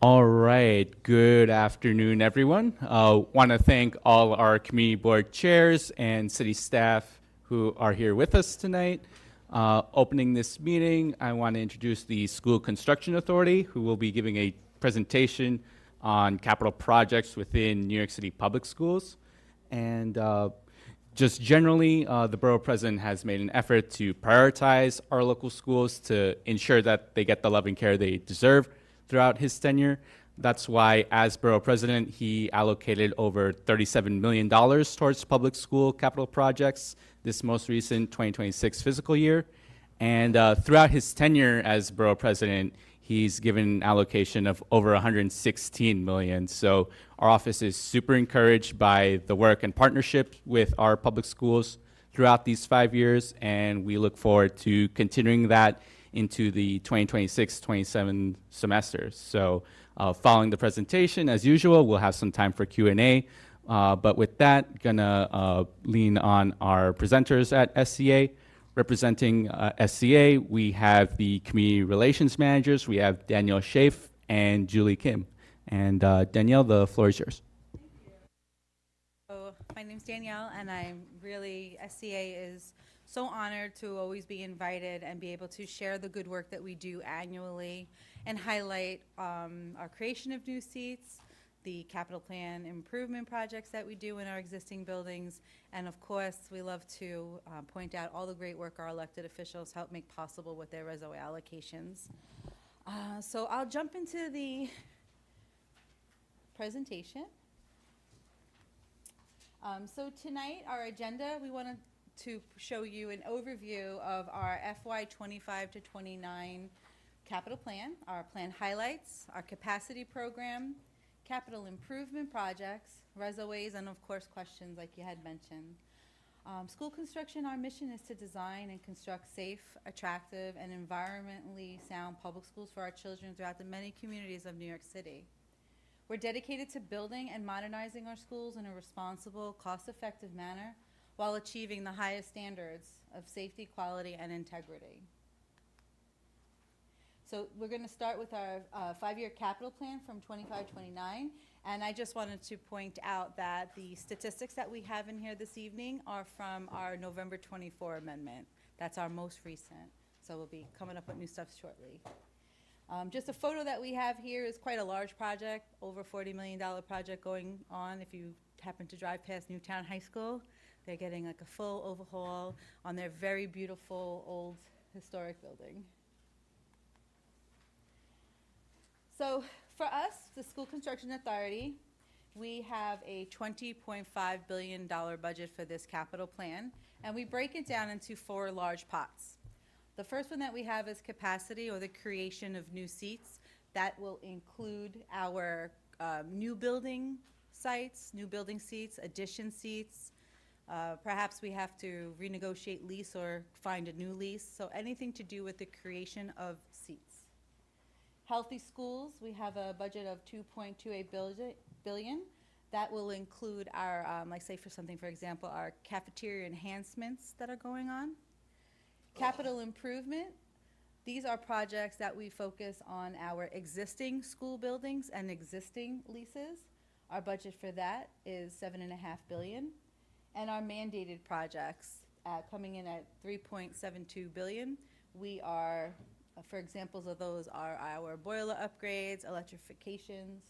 All right, good afternoon, everyone. Want to thank all our community board chairs and city staff who are here with us tonight. Opening this meeting, I want to introduce the School Construction Authority, who will be giving a presentation on capital projects within New York City Public Schools. And just generally, the borough president has made an effort to prioritize our local schools to ensure that they get the love and care they deserve throughout his tenure. That's why, as borough president, he allocated over $37 million towards public school capital projects this most recent 2026 fiscal year. And throughout his tenure as borough president, he's given an allocation of over $116 million. So our office is super encouraged by the work and partnership with our public schools throughout these 5 years, and we look forward to continuing that into the 2026-27 semester. So following the presentation, as usual, we'll have some time for Q&A. But with that, gonna lean on our presenters at SCA. Representing SCA, we have the community relations managers. We have Danielle Schaaf and Julie Kim. And Danielle, the floor is yours. Thank you. So my name's Danielle, and SCA is so honored to always be invited and be able to share the good work that we do annually and highlight our creation of new seats, the capital plan improvement projects that we do in our existing buildings, and of course, we love to point out all the great work our elected officials help make possible with their reso allocations. So I'll jump into the presentation. So tonight, our agenda, we wanted to show you an overview of our FY 25 to 29 capital plan, our plan highlights, our capacity program, capital improvement projects, resoways, and of course questions like you had mentioned. School construction, our mission is to design and construct safe, attractive, and environmentally sound public schools for our children throughout the many communities of New York City. We're dedicated to building and modernizing our schools in a responsible, cost-effective manner while achieving the highest standards of safety, quality, and integrity. So we're going to start with our 5-year capital plan from 25-29, and I just wanted to point out that the statistics that we have in here this evening are from our November 24 amendment. That's our most recent, so we'll be coming up with new stuff shortly. Just a photo that we have here is quite a large project, over $40 million project going on. If you happen to drive past Newtown High School, they're getting like a full overhaul on their very beautiful old historic building. So for us, the School Construction Authority, we have a $20.5 billion budget for this capital plan, and we break it down into 4 large pots. The first one that we have is capacity, or the creation of new seats. That will include our new building sites, new building seats, addition seats. Perhaps we have to renegotiate lease or find a new lease. So anything to do with the creation of seats. Healthy schools, we have a budget of $2.28 billion. That will include our, like say for example, our cafeteria enhancements that are going on. Capital improvement, these are projects that we focus on our existing school buildings and existing leases. Our budget for that is $7.5 billion. And our mandated projects coming in at $3.72 billion. We are, for examples of those are our boiler upgrades, electrifications.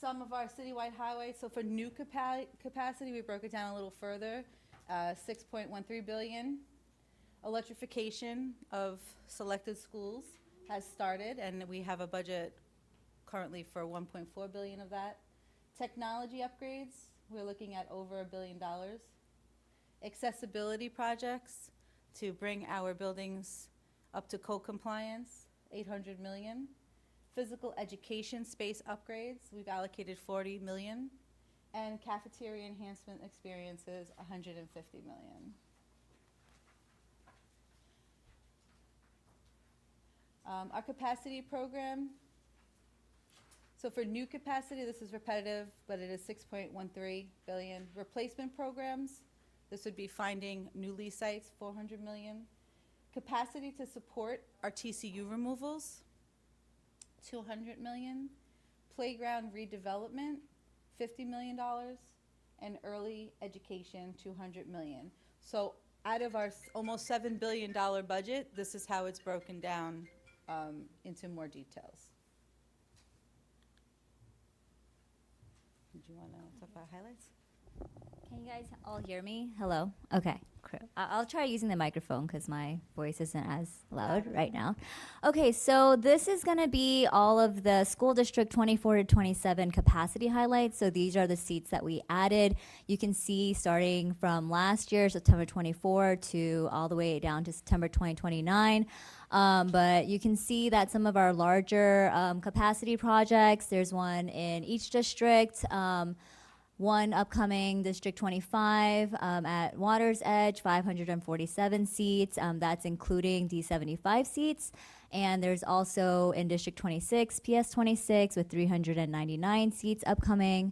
Some of our citywide highways, so for new capacity, we broke it down a little further, $6.13 billion. Electrification of selected schools has started, and we have a budget currently for $1.4 billion of that. Technology upgrades, we're looking at over $1 billion. Accessibility projects to bring our buildings up to code compliance, $800 million. Physical education space upgrades, we've allocated $40 million. And cafeteria enhancement experiences, $150 million. Our capacity program, so for new capacity, this is repetitive, but it is $6.13 billion. Replacement programs, this would be finding new lease sites, $400 million. Capacity to support our TCU removals, $200 million, playground redevelopment, $50 million, and early education, $200 million. So out of our almost $7 billion budget, this is how it's broken down into more details. Do you want to talk about highlights? Can you guys all hear me? Hello? Okay, cool. I'll try using the microphone because my voice isn't as loud right now. Okay, so this is going to be all of the school district 24 to 27 capacity highlights. So these are the seats that we added. You can see starting from last year, September 24, to all the way down to September 2029. But you can see that some of our larger capacity projects, there's one in each district. One upcoming District 25 at Water's Edge, 547 seats. That's including D75 seats. And there's also in District 26, PS 26 with 399 seats upcoming.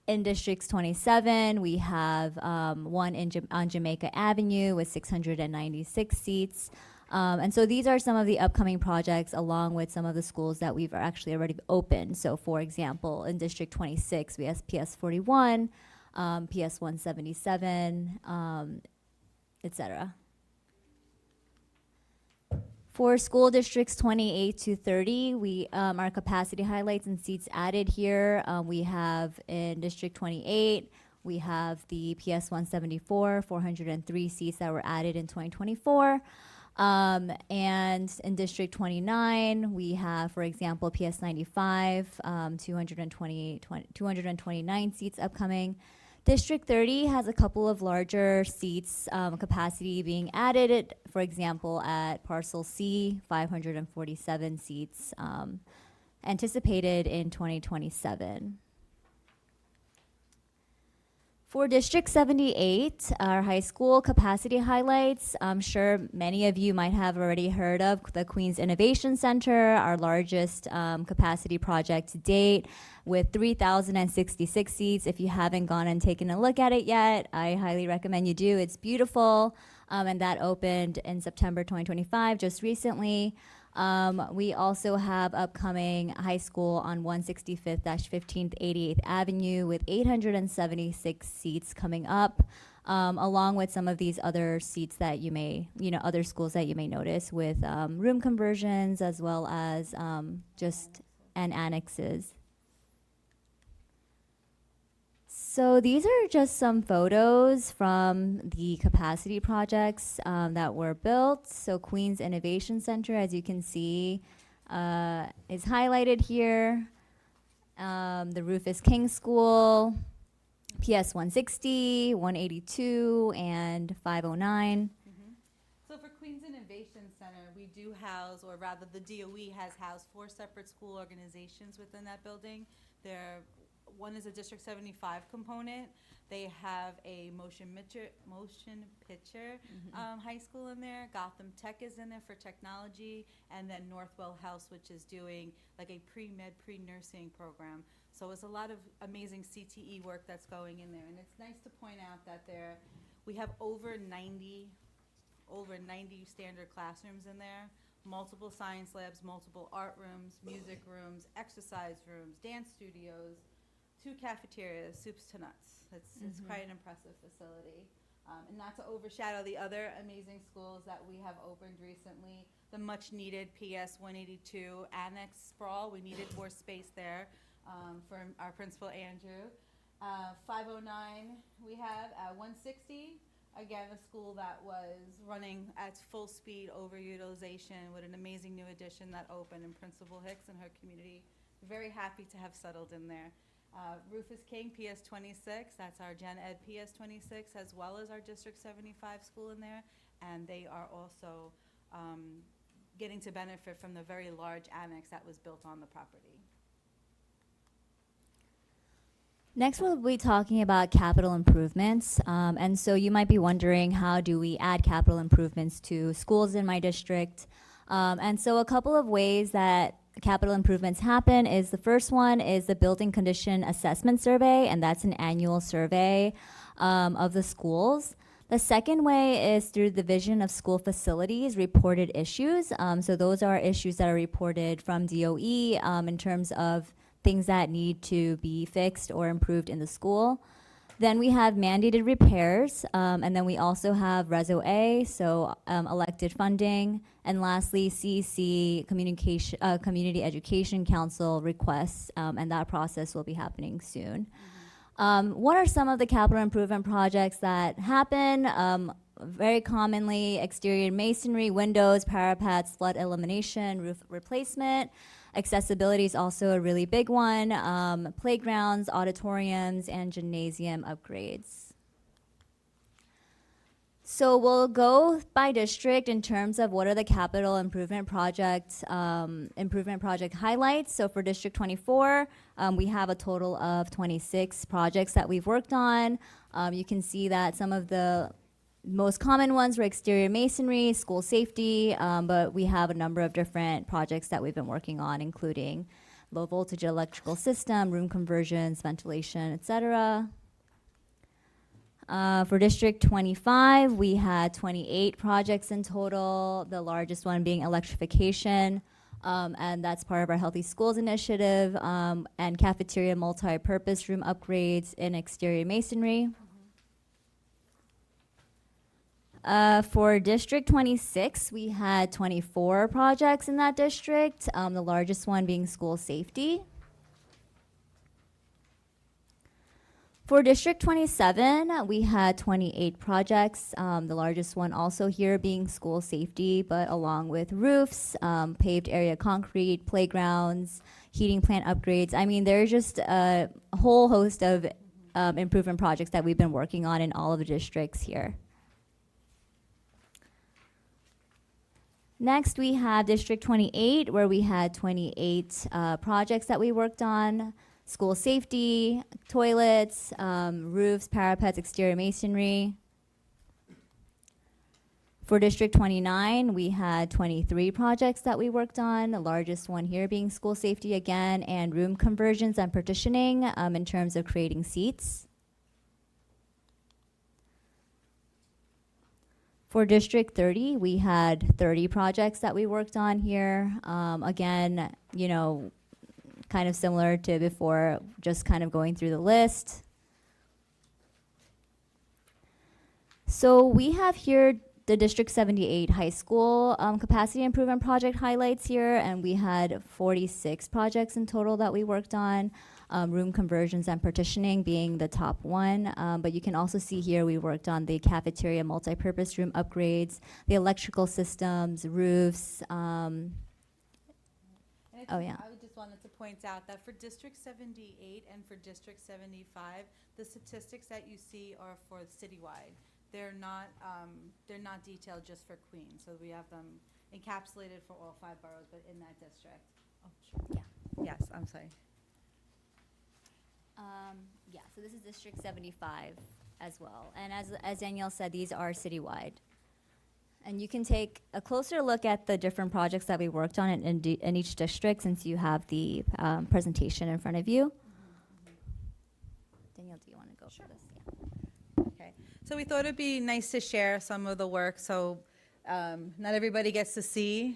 In Districts 27, we have one on Jamaica Avenue with 696 seats. And so these are some of the upcoming projects along with some of the schools that we've actually already opened. So for example, in District 26, we have PS 41, PS 177, et cetera. For school districts 28 to 30, we our capacity highlights and seats added here. We have in District 28, we have the PS 174, 403 seats that were added in 2024. And in District 29, we have, for example, PS 95, 229 seats upcoming. District 30 has a couple of larger seats, capacity being added, for example, at Parcel C, 547 seats, anticipated in 2027. For District 78, our high school capacity highlights, I'm sure many of you might have already heard of the Queens Innovation Center, our largest capacity project to date with 3,066 seats. If you haven't gone and taken a look at it yet, I highly recommend you do. It's beautiful, and that opened in September 2025, just recently. We also have upcoming high school on 165th-15th 88th Avenue with 876 seats coming up, along with some of these other seats that you may, other schools that you may notice with room conversions as well as and annexes. So these are just some photos from the capacity projects that were built. So Queens Innovation Center, as you can see, is highlighted here. The Rufus King School, PS 160, 182, and 509. So for Queens Innovation Center, we do house, or rather the DOE has housed 4 separate school organizations within that building. One is a District 75 component. They have a motion picture high school in there. Gotham Tech is in there for technology, and then Northwell House, which is doing like a pre-med, pre-nursing program. So it's a lot of amazing CTE work that's going in there. And it's nice to point out that we have over 90 standard classrooms in there, multiple science labs, multiple art rooms, music rooms, exercise rooms, dance studios, 2 cafeterias, soups to nuts. It's quite an impressive facility. And not to overshadow the other amazing schools that we have opened recently, the much needed PS 182 annex sprawl. We needed more space there for our principal, Andrew. 509, we have 160, again, a school that was running at full speed overutilization with an amazing new addition that opened, and Principal Hicks and her community very happy to have settled in there. Rufus King, PS 26, that's our Gen Ed PS 26, as well as our District 75 school in there, and they are also getting to benefit from the very large annex that was built on the property. Next, we'll be talking about capital improvements. And so you might be wondering, how do we add capital improvements to schools in my district? And so a couple of ways that capital improvements happen is, the first one is the building condition assessment survey, and that's an annual survey of the schools. The second way is through the Division of School Facilities reported issues. So those are issues that are reported from DOE in terms of things that need to be fixed or improved in the school. Then we have mandated repairs, and then we also have Reso A, so elected funding, and lastly, CEC, Community Education Council requests, and that process will be happening soon. What are some of the capital improvement projects that happen? Very commonly, exterior masonry, windows, parapets, flood elimination, roof replacement. Accessibility is also a really big one. Playgrounds, auditoriums, and gymnasium upgrades. So we'll go by district in terms of what are the capital improvement project highlights. So for District 24, we have a total of 26 projects that we've worked on. You can see that some of the most common ones were exterior masonry, school safety, but we have a number of different projects that we've been working on, including low voltage electrical system, room conversions, ventilation, etc. For District 25, we had 28 projects in total, the largest one being electrification, and that's part of our Healthy Schools initiative, and cafeteria multi-purpose room upgrades in exterior masonry. For District 26, we had 24 projects in that district, the largest one being school safety. For District 27, we had 28 projects, the largest one also here being school safety, but along with roofs, paved area concrete, playgrounds, heating plant upgrades. I mean, there's just a whole host of improvement projects that we've been working on in all of the districts here. Next, we have District 28, where we had 28 projects that we worked on. School safety, toilets, roofs, parapets, exterior masonry. For District 29, we had 23 projects that we worked on, the largest one here being school safety again, and room conversions and partitioning in terms of creating seats. For District 30, we had 30 projects that we worked on here. Again, you know, kind of similar to before, just kind of going through the list. So we have here the District 78 high school capacity improvement project highlights here, and we had 46 projects in total that we worked on, room conversions and partitioning being the top one. But you can also see here we worked on the cafeteria multi-purpose room upgrades, the electrical systems, roofs. Oh yeah. I just wanted to point out that for District 78 and for District 75, the statistics that you see are for citywide. They're not detailed just for Queens. So we have them encapsulated for all 5 boroughs, but in that district. Oh, sure. Yeah. Yes, I'm sorry. Yeah, so this is District 75 as well. And as Danielle said, these are citywide. And you can take a closer look at the different projects that we worked on in each district since you have the presentation in front of you. Danielle, do you want to go for this? Yeah. Okay. So we thought it'd be nice to share some of the work so not everybody gets to see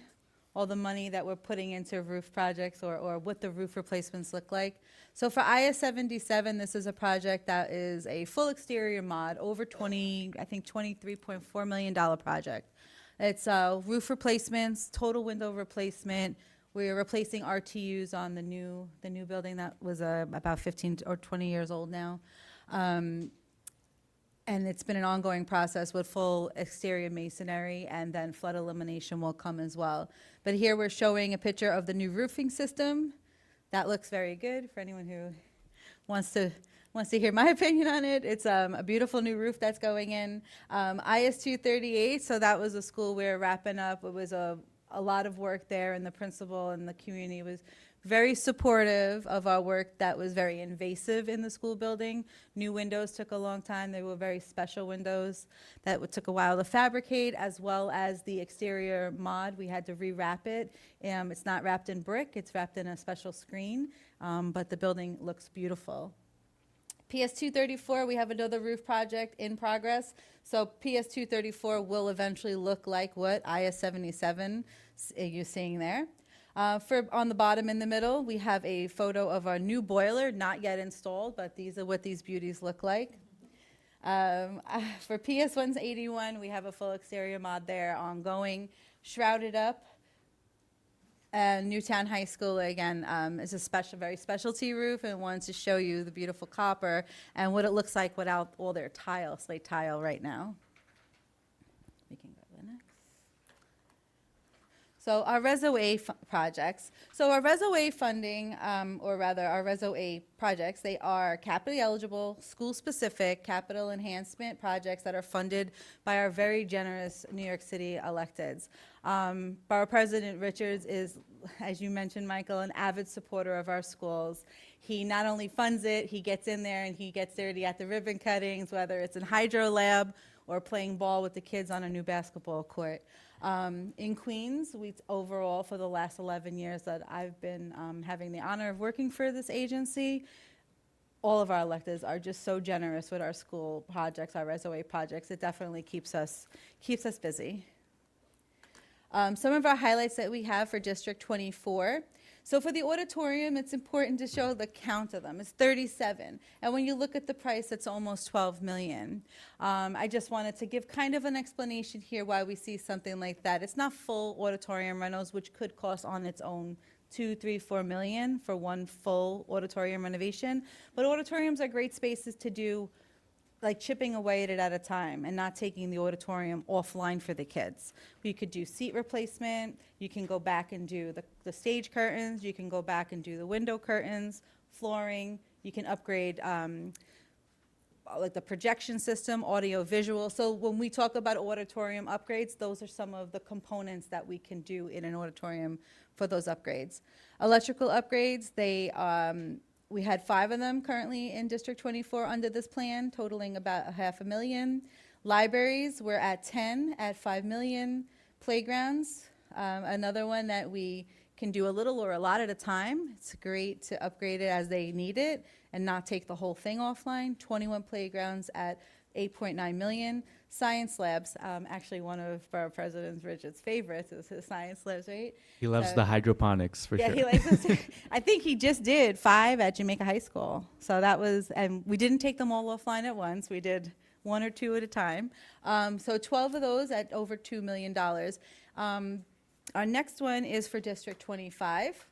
all the money that we're putting into roof projects or what the roof replacements look like. So for IS 77, this is a project that is a full exterior mod, over $23.4 million project. It's roof replacements, total window replacement. We're replacing RTUs on the new building that was about 15 or 20 years old now. And it's been an ongoing process with full exterior masonry, and then flood elimination will come as well. But here we're showing a picture of the new roofing system. That looks very good for anyone who wants to hear my opinion on it. It's a beautiful new roof that's going in. IS 238, so that was a school we're wrapping up. It was a lot of work there, and the principal and the community was very supportive of our work that was very invasive in the school building. New windows took a long time. They were very special windows that took a while to fabricate, as well as the exterior mod. We had to rewrap it. It's not wrapped in brick. It's wrapped in a special screen, but the building looks beautiful. PS 234, we have another roof project in progress. So PS 234 will eventually look like what IS 77 you're seeing there. On the bottom in the middle, we have a photo of our new boiler, not yet installed, but these are what these beauties look like. For PS 181, we have a full exterior mod there ongoing, shrouded up. Newtown High School, again, is a very specialty roof, and wants to show you the beautiful copper and what it looks like without all their slate tile right now. We can go to the next. So our Reso A projects. So our Reso A funding, or rather our Reso A projects, they are capital eligible, school-specific capital enhancement projects that are funded by our very generous New York City electeds. Borough President Richards is, as you mentioned, Michael, an avid supporter of our schools. He not only funds it, he gets in there and he gets dirty at the ribbon cuttings, whether it's in Hydro Lab or playing ball with the kids on a new basketball court. In Queens, overall, for the last 11 years that I've been having the honor of working for this agency, all of our electeds are just so generous with our school projects, our Reso A projects. It definitely keeps us busy. Some of our highlights that we have for District 24. So for the auditorium, it's important to show the count of them. It's 37. And when you look at the price, it's almost $12 million. I just wanted to give kind of an explanation here why we see something like that. It's not full auditorium rentals, which could cost on its own $2, $3, $4 million for one full auditorium renovation. But auditoriums are great spaces to do, like chipping away at it at a time and not taking the auditorium offline for the kids. You could do seat replacement, you can go back and do the stage curtains, you can go back and do the window curtains, flooring, you can upgrade like the projection system, audio visual. So when we talk about auditorium upgrades, those are some of the components that we can do in an auditorium for those upgrades. Electrical upgrades, we had 5 of them currently in District 24 under this plan, totaling about $500,000. Libraries, we're at 10 at $5 million. Playgrounds, another one that we can do a little or a lot at a time. It's great to upgrade it as they need it and not take the whole thing offline. 21 playgrounds at $8.9 million. Science labs, actually one of Borough President Richard's favorites is his science labs, right? He loves the hydroponics for Yeah, sure. he likes those. I think he just did 5 at Jamaica High School. So that was, and we didn't take them all offline at once. We did 1 or 2 at a time. So 12 of those at over $2 million. Our next one is for District 25.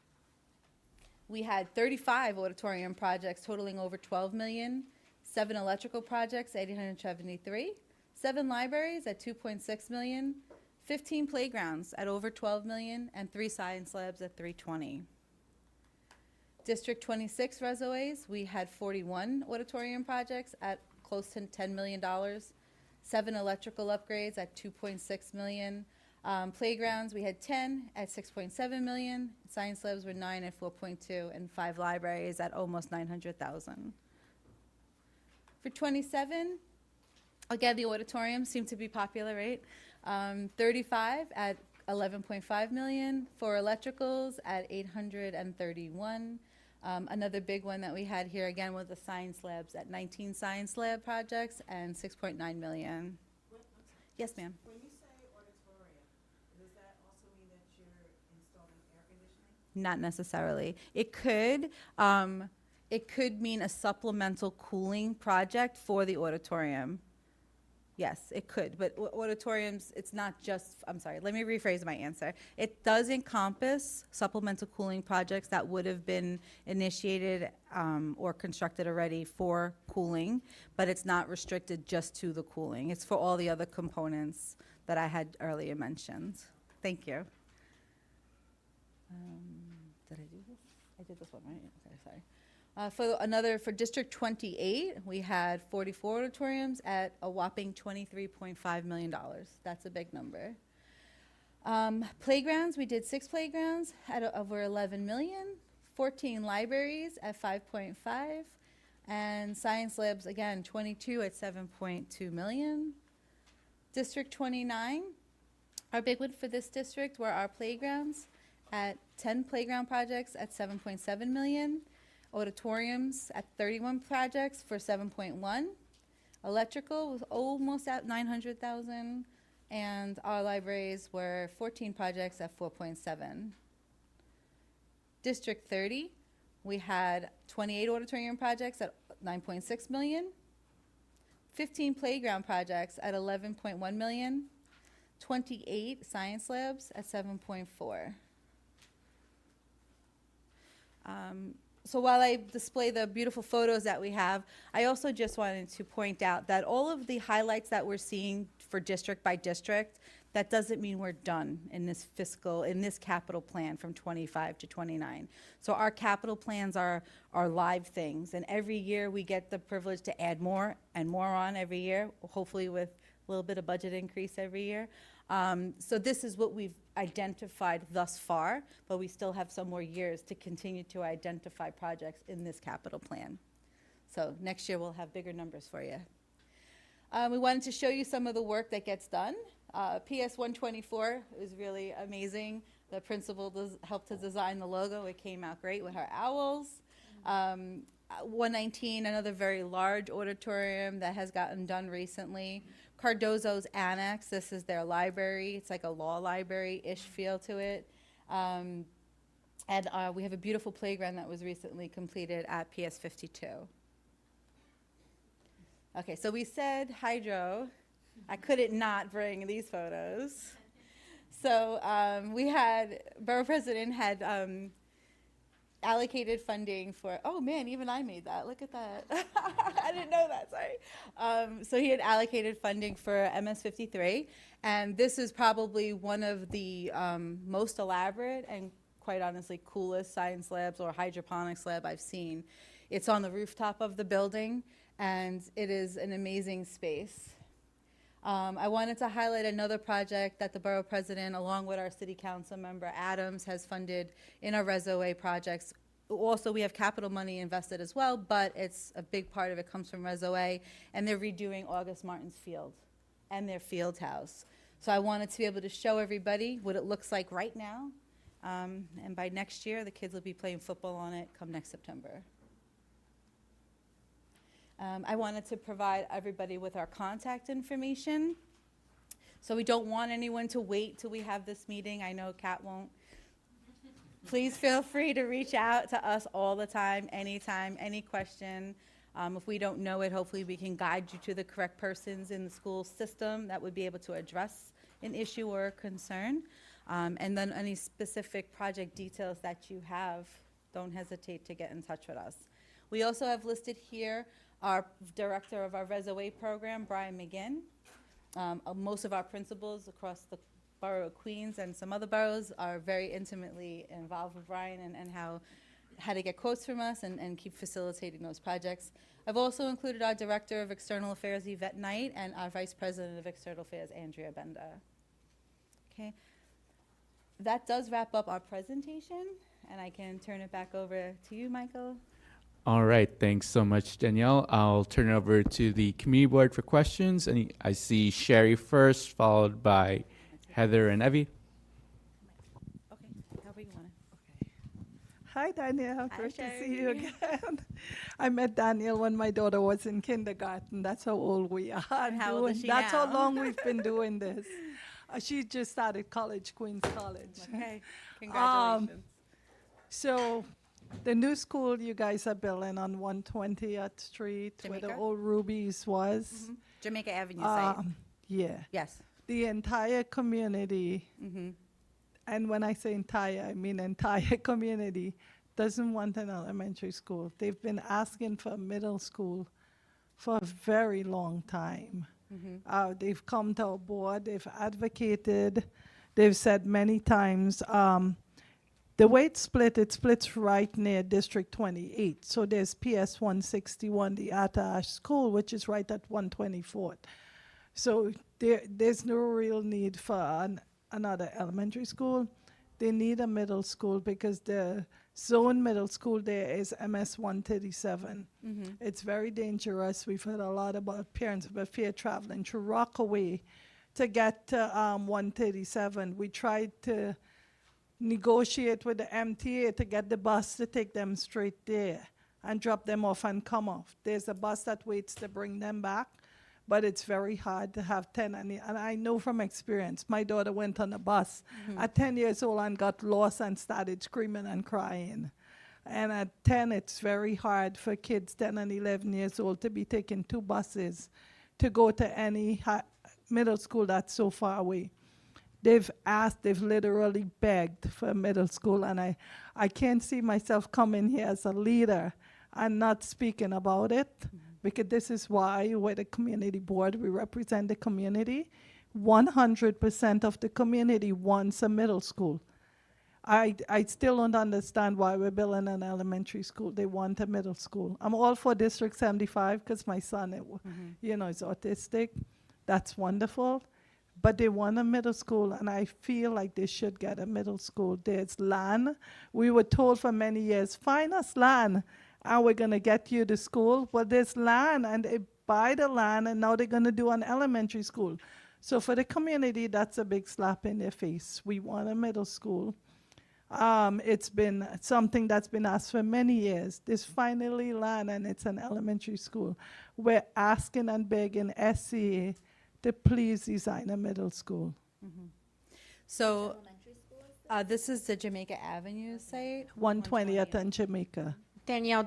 We had 35 auditorium projects totaling over $12 million, 7 electrical projects, 873, 7 libraries at $2.6 million, 15 playgrounds at over $12 million, and 3 science labs at $320. District 26 Reso-As, we had 41 auditorium projects at close to $10 million, 7 electrical upgrades at $2.6 million. Playgrounds, we had 10 at $6.7 million. Science labs were 9 at $4.2, and 5 libraries at almost $900,000. For 27, again, the auditoriums seem to be popular, right? 35 at $11.5 million. 4 electricals at $831. Another big one that we had here again was the science labs at 19 science lab projects and $6.9 million. Yes, ma'am. When you say auditorium, does that also mean that you're installing air conditioning? Not necessarily. It could mean a supplemental cooling project for the auditorium. Yes, it could, but auditoriums, it's not just, I'm sorry, let me rephrase my answer. It does encompass supplemental cooling projects that would have been initiated or constructed already for cooling, but it's not restricted just to the cooling. It's for all the other components that I had earlier mentioned. Thank you. Did I do this? I did this one, right? Okay, sorry. For District 28, we had 44 auditoriums at a whopping $23.5 million. That's a big number. Playgrounds, we did 6 playgrounds at over $11 million, 14 libraries at 5.5, and science labs, again, 22 at $7.2 million. District 29, our big one for this district were our playgrounds at 10 playground projects at $7.7 million. Auditoriums at 31 projects for 7.1. Electrical was almost at 900,000, and our libraries were 14 projects at 4.7. District 30, we had 28 auditorium projects at 9.6 million, 15 playground projects at 11.1 million, 28 science labs at 7.4. So while I display the beautiful photos that we have, I also just wanted to point out that all of the highlights that we're seeing for district by district, that doesn't mean we're done in this capital plan from 25 to 29. So our capital plans are live things, and every year we get the privilege to add more and more on every year, hopefully with a little bit of budget increase every year. So this is what we've identified thus far, but we still have some more years to continue to identify projects in this capital plan. So next year we'll have bigger numbers for you. We wanted to show you some of the work that gets done. PS 124 is really amazing. The principal helped to design the logo. It came out great with our owls. 119, another very large auditorium that has gotten done recently. Cardozo's Annex, this is their library. It's like a law library-ish feel to it. And we have a beautiful playground that was recently completed at PS 52. Okay, so we said hydro. I couldn't not bring these photos. So we had, Borough President had allocated funding for, oh man, even I made that, look at that. I didn't know that, sorry. So he had allocated funding for MS-53, and this is probably one of the most elaborate and quite honestly coolest science labs or hydroponics lab I've seen. It's on the rooftop of the building, and it is an amazing space. I wanted to highlight another project that the Borough President, along with our City Council member Adams, has funded in our ResOA projects. Also, we have capital money invested as well, but it's a big part of it comes from ResOA, and they're redoing August Martin's Field and their field house. So I wanted to be able to show everybody what it looks like right now, and by next year, the kids will be playing football on it come next September. I wanted to provide everybody with our contact information. So we don't want anyone to wait till we have this meeting. I know Kat won't. Please feel free to reach out to us all the time, anytime, any question. If we don't know it, hopefully we can guide you to the correct persons in the school system that would be able to address an issue or a concern. And then any specific project details that you have, don't hesitate to get in touch with us. We also have listed here our director of our ResOA program, Brian McGinn. Most of our principals across the borough of Queens and some other boroughs are very intimately involved with Brian and how to get quotes from us and keep facilitating those projects. I've also included our director of external affairs, Yvette Knight, and our vice president of external affairs, Andrea Benda. Okay, that does wrap up our presentation, and I can turn it back over to you, Michael. All right, thanks so much, Danielle. I'll turn it over to the committee board for questions. I see Sherry first, followed by Heather and Evie. Okay, however you want Okay. Hi, Danielle. Hi, Great to see Sherry. you again. I met Danielle when my daughter was in kindergarten. That's how old we are. And how old is she That's how now? long we've been doing this. She just started college, Queens College. to. Okay, congratulations. So the new school you guys are building on 120th Street, where the Jamaica? old Ruby's was. Jamaica Avenue site. Yeah. Yes. The entire community, and when I say entire, I mean entire community, doesn't want an elementary school. They've been asking for a middle school for a very long time. They've come to our board, they've advocated, they've said many times, the way it splits right near District 28. So there's PS 161, the Attash School, which is right at 124th. So there's no real need for another elementary school. They need a middle school because the zone middle school there is MS 137. It's very dangerous. We've heard a lot about parents of fear traveling through Rockaway to get to 137. We tried to negotiate with the MTA to get the bus to take them straight there. and drop them off and come off. There's a bus that waits to bring them back, but it's very hard to have 10. And I know from experience, my daughter went on a bus at 10 years old and got lost and started screaming and crying. And at 10, it's very hard for kids 10 and 11 years old to be taking 2 buses to go to any middle school that's so far away. They've literally begged for middle school, and I can't see myself coming here as a leader and not speaking about it, because this is why we're the community board, we represent the community. 100% of the community wants a middle school. I still don't understand why we're building an elementary school. They want a middle school. I'm all for District 75 because my son, is autistic. That's wonderful. But they want a middle school, and I feel like they should get a middle school. There's land. We were told for many years, find us land, and we're going to get you to school. Well, there's land, and they buy the land, and now they're going to do an elementary school. So for the community, that's a big slap in their face. We want a middle school. It's been something that's been asked for many years. There's finally land, and it's an elementary school. We're asking and begging SCA to please design a middle school. So this is the Jamaica Avenue site. 120th and Jamaica. Danielle,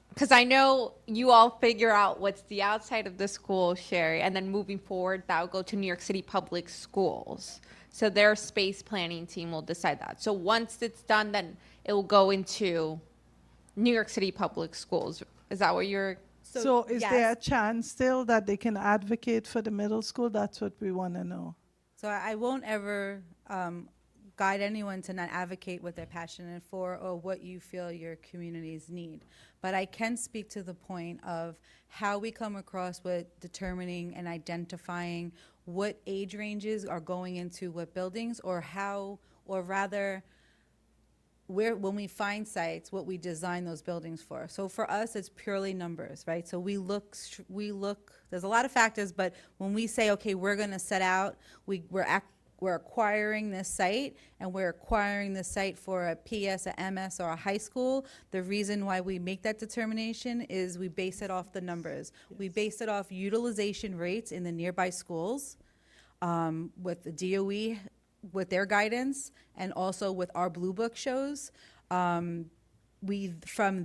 because I know you all figure out what's the outside of the school, Sherry, and then moving forward, that will go to New York City Public Schools. So their space planning team will decide that. So once it's done, then it will go into New York City Public Schools. Is that what you're... So is there a yes. chance still that they can advocate for the middle school? That's what we want to know. So I won't ever guide anyone to not advocate what they're passionate for or what you feel your communities need. But I can speak to the point of how we come across with determining and identifying what age ranges are going into what buildings, or how, or rather, when we find sites, what we design those buildings for. So for us, it's purely numbers, right? So we look, there's a lot of factors, but when we say, okay, we're gonna set out, we're acquiring this site, and we're acquiring this site for a PS, a MS, or a high school. The reason why we make that determination is we base it off the numbers. Yes. We base it off utilization rates in the nearby schools, with the DOE, with their guidance, and also with our Blue Book shows. From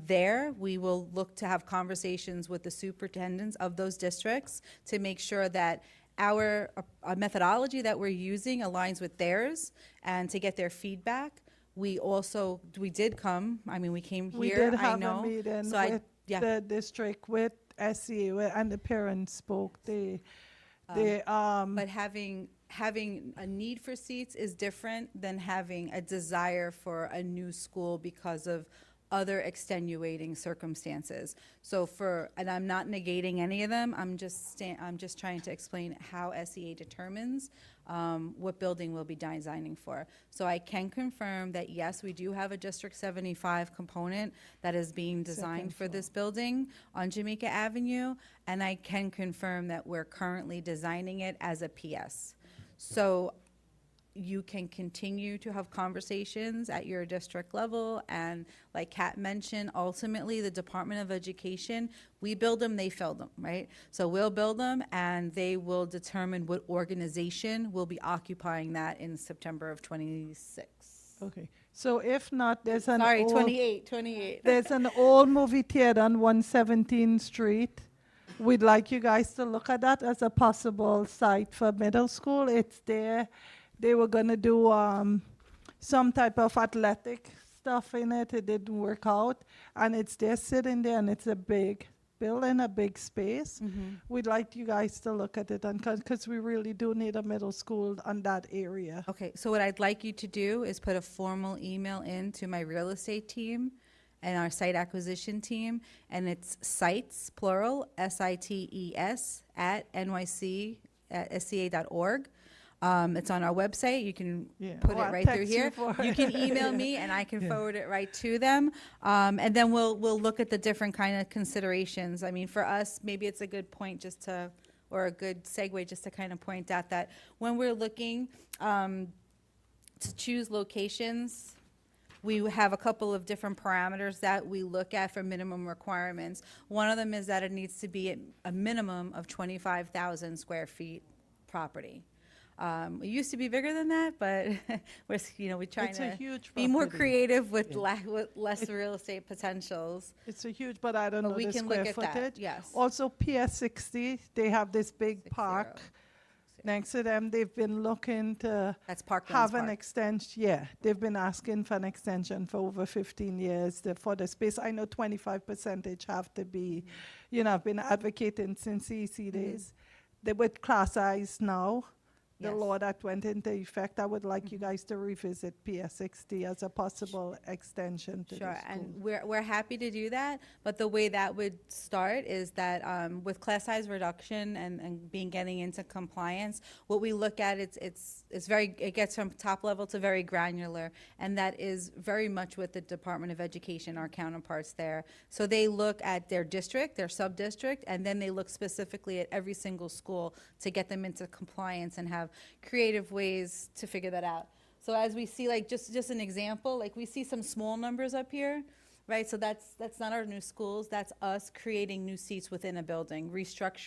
there, we will look to have conversations with the superintendents of those districts to make sure that our methodology that we're using aligns with theirs, and to get their feedback. We did come, we came here, We did have I know. a meeting So with the district, with SCA, and the parents spoke. But having a need for seats is different than having a desire for a new school because of other extenuating circumstances. So and I'm not negating any of them. I'm just trying to explain how SEA determines what building we'll be designing for. So I can confirm that yes, we do have a District 75 component that is being designed for this building on Jamaica Avenue, and I can confirm that we're currently designing it as a PS. So you can continue to have conversations at your district level, and like Kat mentioned, ultimately the Department of Education, we build them, they fill them, right? So we'll build them, and they will determine what organization will be occupying that in September of 26. Okay, so if not, there's an 28. There's an old movie theater on 117th Street. We'd like you guys to look at that as a possible site for middle school. It's there. They were going to do some type of athletic stuff in it. It didn't work out. And it's there sitting there, and it's a big building, a big space. We'd like you guys to look at it, because we really do need a middle school on that area. Okay, so what I'd like you to do is put a formal email in to my real estate team and our site acquisition team, and it's sites, plural, SITES, at nyc@sca.org. It's on our website. You can put it I'll right through text here. You can email me, and I can forward it right to them. And then we'll look at the different kind of considerations. For us, maybe it's a good point or a good segue just to kind of point out that when we're looking to choose locations we have a couple of different parameters that we look at for minimum requirements. One of them is that it needs to be a minimum of 25,000 square feet property. It used to be bigger than that, but we're trying It's a to huge be more property. creative with with less real estate potentials. It's a huge, but I don't But know we the can square look at that, footage. yes. Also, PS 60, they have this big 60. park next to them. They've been looking to That's Parklands have an Park. extension. Yeah, they've been asking for an extension for over 15 years for the space. I know 25% have to be, I've been advocating since CEC days. They with class size now. The Yes. law that went into effect, I would like you guys to revisit PS 60 as a possible extension to Sure, the school. and we're happy to do that, but the way that would start is that with class size reduction and getting into compliance, what we look at, it gets from top level to very granular, and that is very much with the Department of Education, our counterparts there. So they look at their district, their sub-district, and then they look specifically at every single school to get them into compliance and have creative ways to figure that out. So as we see, like, just an example, like, we see some small numbers up here, right? So that's not our new schools, that's us creating new seats within a building,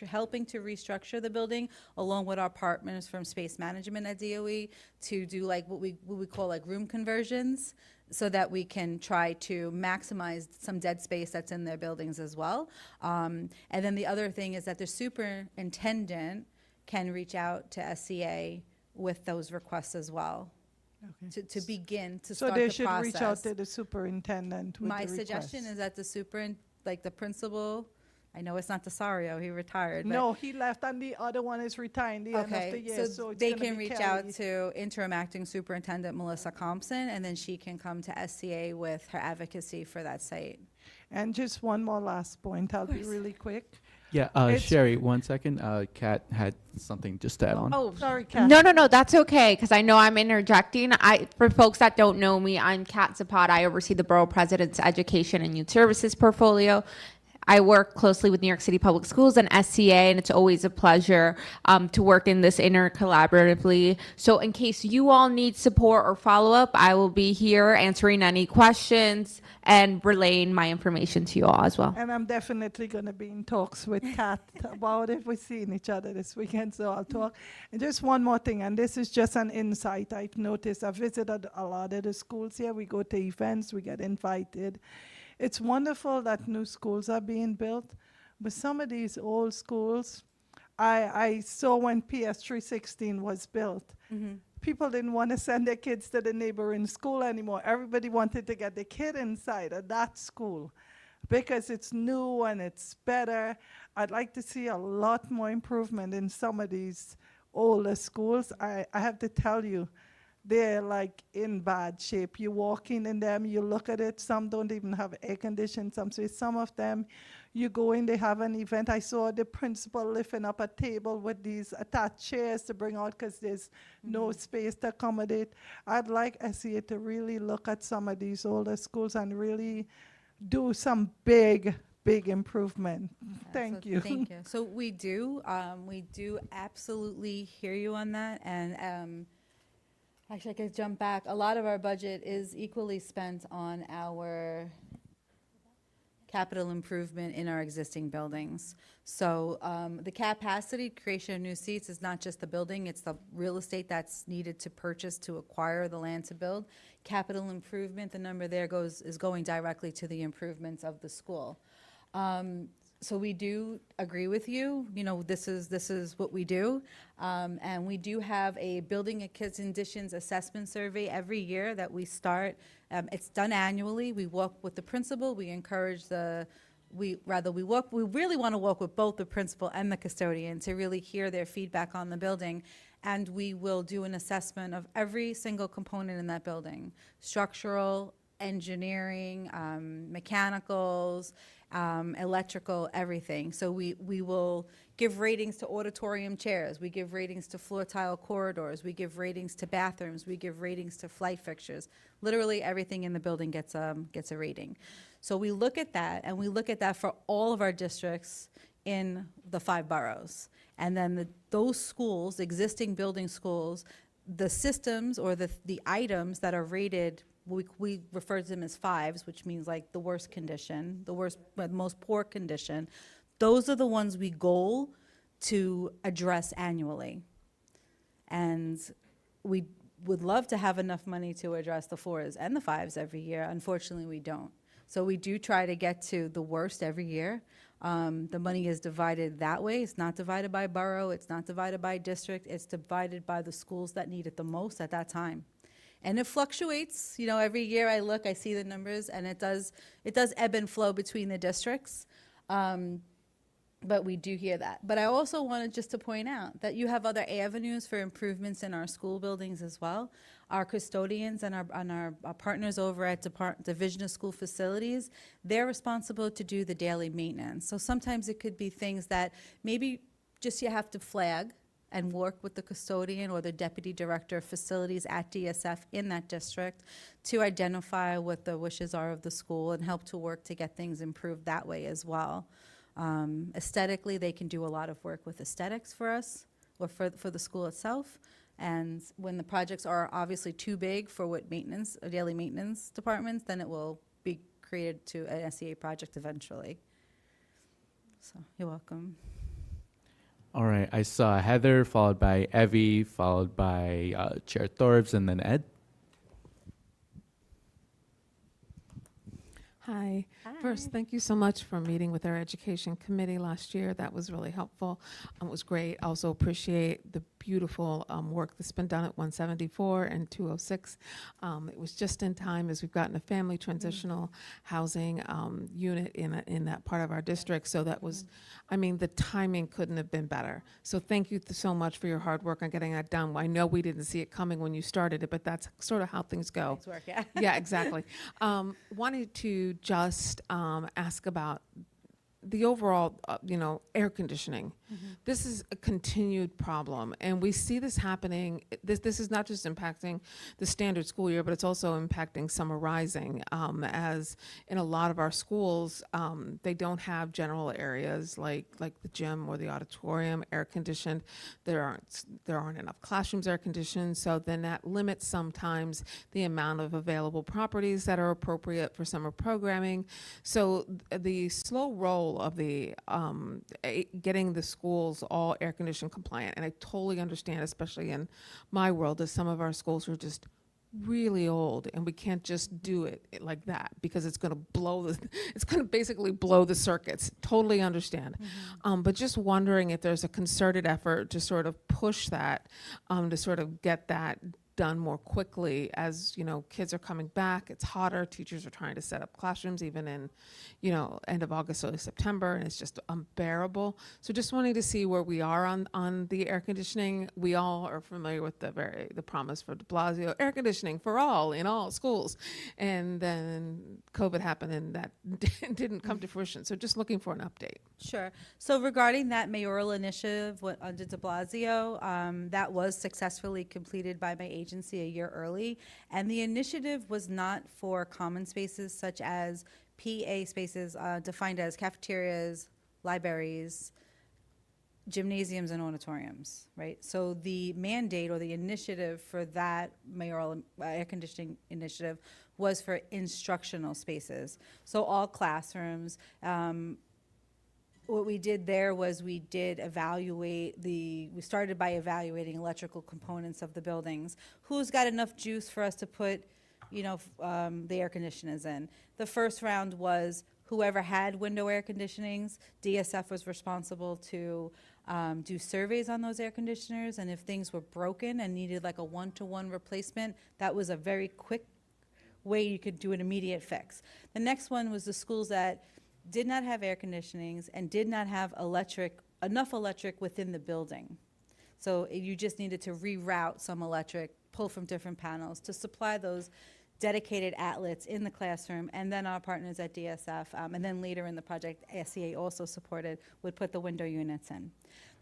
helping to restructure the building along with our partners from space management at DOE to do like what we call like room conversions, so that we can try to maximize some dead space that's in their buildings as well. And then the other thing is that the superintendent can reach out to SCA with those requests as well, Okay. to begin to So start they the should reach out process. to the superintendent with My the suggestion request. is that the principal, I know it's not Desario, he retired, but. No, he left, and the other one is retiring the end of the Okay, year, so so it's they gonna can be reach out Kelly. to interim acting superintendent Melissa Compson, and then she can come to SCA with her advocacy for that site. And just one more last point, I'll be course. really quick. Yeah, It's- Sherry, 1 second. Kat had something just to add on. Oh, Sorry, Kat. no, that's okay, because I know I'm interjecting. For folks that don't know me, I'm Kat Zapata. I oversee the Borough President's Education and Youth Services portfolio. I work closely with New York City Public Schools and SCA, and it's always a pleasure to work in this intercollaboratively. So in case you all need support or follow-up, I will be here answering any questions and relaying my information to you all as well. And I'm definitely going to be in talks with Kat about if we're seeing each other this weekend, so I'll talk. And just one more thing, and this is just an insight I've noticed. I've visited a lot of the schools here. We go to events, we get invited. It's wonderful that new schools are being built, but some of these old schools, I saw when PS 316 was built, people didn't want to send their kids to the neighboring school anymore. Everybody wanted to get the kid inside of that school because it's new and it's better. I'd like to see a lot more improvement in some of these older schools. I have to tell you, they're like in bad shape. You walk in them, you look at it, some don't even have air conditioning, some of them, you go in, they have an event. I saw the principal lifting up a table with these attached chairs to bring out because there's no space to accommodate. I'd like SEA to really look at some of these older schools and really do some big improvement. Thank you. Thank you. So we do absolutely hear you on that, and actually, I could jump back. A lot of our budget is equally spent on our capital improvement in our existing buildings. So the capacity creation of new seats is not just the building, it's the real estate that's needed to purchase to acquire the land to build. Capital improvement, the number there is going directly to the improvements of the school. So we do agree with you. This is what we do. And we do have a building conditions assessment survey every year that we start. It's done annually. We walk with the principal. We encourage we really want to walk with both the principal and the custodian to really hear their feedback on the building. And we will do an assessment of every single component in that building: structural, engineering, mechanicals, electrical, everything. So we will give ratings to auditorium chairs, we give ratings to floor tile corridors, we give ratings to bathrooms, we give ratings to flight fixtures. Literally everything in the building gets a rating. So we look at that, and we look at that for all of our districts in the 5 boroughs. And then those schools, existing building schools, the systems or the items that are rated we refer to them as fives, which means like the worst condition, the most poor condition. Those are the ones we goal to address annually. And we would love to have enough money to address the fours and the fives every year. Unfortunately, we don't. So we do try to get to the worst every year. The money is divided that way. It's not divided by borough. It's not divided by district. It's divided by the schools that need it the most at that time. And it fluctuates. You know, every year I look, I see the numbers, and it does ebb and flow between the districts. But we do hear that. But I also wanted just to point out that you have other avenues for improvements in our school buildings as well. Our custodians and our partners over at Division of School Facilities, they're responsible to do the daily maintenance. So sometimes it could be things that maybe just you have to flag and work with the custodian or the deputy director of facilities at DSF in that district to identify what the wishes are of the school and help to work to get things improved that way as well. Aesthetically, they can do a lot of work with aesthetics for us or for the school itself. And when the projects are obviously too big for what maintenance, or daily maintenance departments, then it will be created to an SEA project eventually. So you're welcome. All right, I saw Heather, followed by Evie, followed by Chair Thorbs, and then Ed. Hi. Hi. First, thank you so much for meeting with our education committee last year. That was really helpful. It was great. Also appreciate the beautiful work that's been done at 174 and 206. It was just in time as we've gotten a family transitional housing unit in that part of our district. So that was, I mean, the timing couldn't have been better. So thank you so much for your hard work on getting that done. I know we didn't see it coming when you started it, but that's sort of how things go. Thanks, work, yeah. Yeah, exactly. Wanted to just ask about the overall, air conditioning. This is a continued problem, and we see this happening. This is not just impacting the standard school year, but it's also impacting summer rising. As in a lot of our schools, they don't have general areas like the gym or the auditorium air conditioned. There aren't enough classrooms air conditioned, so then that limits sometimes the amount of available properties that are appropriate for summer programming. So the slow roll of the getting the schools all air conditioned compliant, and I totally understand, especially in my world, as some of our schools are just really old and we can't just do it like that because it's going to basically blow the circuits. Totally understand. But just wondering if there's a concerted effort to sort of push that, to sort of get that done more quickly as, kids are coming back. It's hotter. Teachers are trying to set up classrooms even in, end of August, early September, and it's just unbearable. So just wanting to see where we are on the air conditioning. We all are familiar with the promise for de Blasio, air conditioning for all in all schools. And then COVID happened and that didn't come to fruition. So just looking for an update. Sure. So regarding that mayoral initiative under de Blasio, that was successfully completed by my agency a year early. And the initiative was not for common spaces such as PA spaces defined as cafeterias, libraries, gymnasiums, and auditoriums, right? So the mandate or the initiative for that mayoral air conditioning initiative was for instructional spaces. So all classrooms. What we did there was we started by evaluating electrical components of the buildings. Who's got enough juice for us to put, the air conditioners in? The first round was whoever had window air conditionings. DSF was responsible to do surveys on those air conditioners, and if things were broken and needed like a one-to-one replacement, that was a very quick way you could do an immediate fix. The next one was the schools that did not have air conditionings and did not have enough electric within the building. So you just needed to reroute some electric, pull from different panels to supply those dedicated outlets in the classroom. And then our partners at DSF, and then later in the project, SEA also supported, would put the window units in.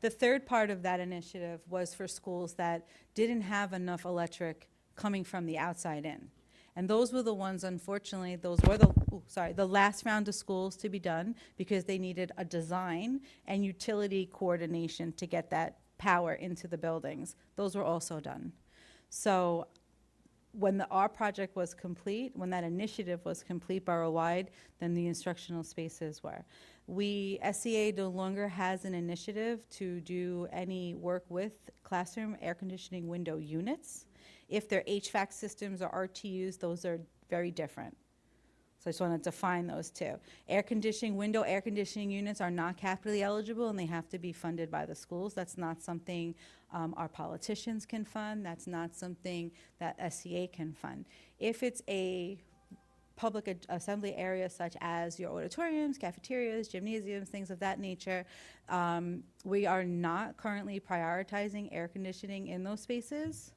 The third part of that initiative was for schools that didn't have enough electric coming from the outside in. And those were the ones, unfortunately, the last round of schools to be done because they needed a design and utility coordination to get that power into the buildings. Those were also done. So when our project was complete, when that initiative was complete borough-wide, then the instructional spaces were. SEA no longer has an initiative to do any work with classroom air conditioning window units. If they're HVAC systems or RTUs, those are very different. So I just want to define those two. Window air conditioning units are not capitally eligible, and they have to be funded by the schools. That's not something our politicians can fund. That's not something that SEA can fund. If it's a public assembly area such as your auditoriums, cafeterias, gymnasiums, things of that nature, we are not currently prioritizing air conditioning in those spaces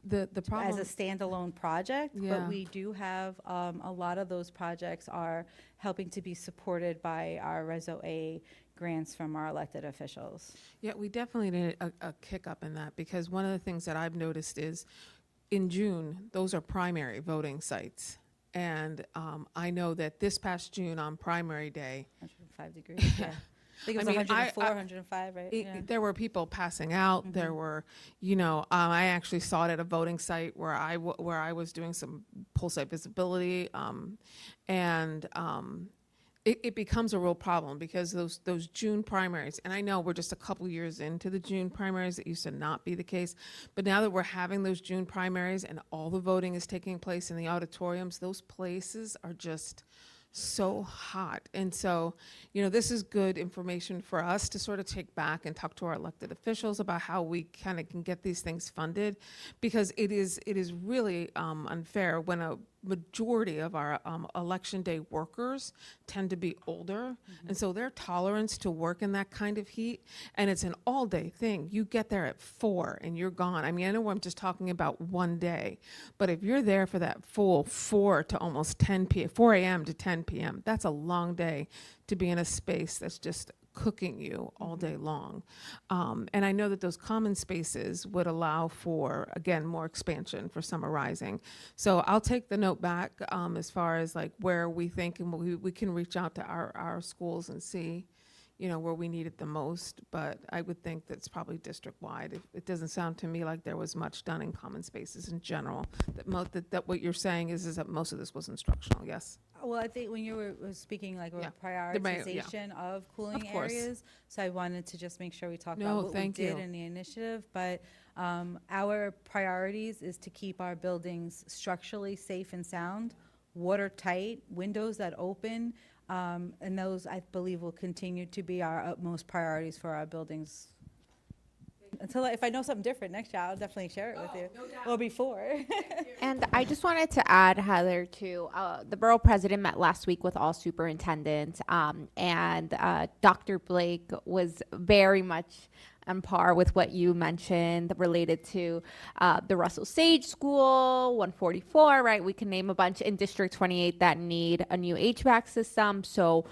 The problem. as a standalone project, Yeah. but we do have a lot of those projects are helping to be supported by our Reso A grants from our elected officials. Yeah, we definitely need a kick up in that, because one of the things that I've noticed is in June, those are primary voting sites. And I know that this past June on primary day, 105 degrees, yeah. I think it was I mean, 104, 105, right? Yeah. there were people passing out. There were, I actually saw it at a voting site where I was doing some poll site visibility, and it becomes a real problem, because those June primaries, and I know we're just a couple years into the June primaries. It used to not be the case, but now that we're having those June primaries and all the voting is taking place in the auditoriums, those places are just so hot. And so, this is good information for us to sort of take back and talk to our elected officials about how we kind of can get these things funded, because it is really unfair when a majority of our election day workers tend to be older, and so their tolerance to work in that kind of heat, and it's an all-day thing. You get there at 4 and you're gone. I mean, I know I'm just talking about one day, but if you're there for that full 4 to almost 10 p.m., 4 a.m. to 10 p.m., that's a long day to be in a space that's just cooking you all day long. And I know that those common spaces would allow for, again, more expansion for summer rising. So I'll take the note back as far as like where we think, and we can reach out to our schools and see, where we need it the most. But I would think that's probably district-wide. It doesn't sound to me like there was much done in common spaces in general. That what you're saying is that most of this was instructional, yes? Well, I think when you were speaking like Yeah. prioritization of cooling Of course. areas, so I wanted to just make sure we talked No, about what we thank did you. in the initiative. But our priorities is to keep our buildings structurally safe and sound, watertight, windows that open, and those, I believe, will continue to be our utmost priorities for our buildings. If I know something different next year, I'll definitely share it with you. Or before. And I just wanted to add, Heather, to the borough president met last week with all superintendents, and Dr. Blake was very much on par with what you mentioned related to the Russell Sage School, 144, right? We can name a bunch in District 28 that need a new HVAC system. So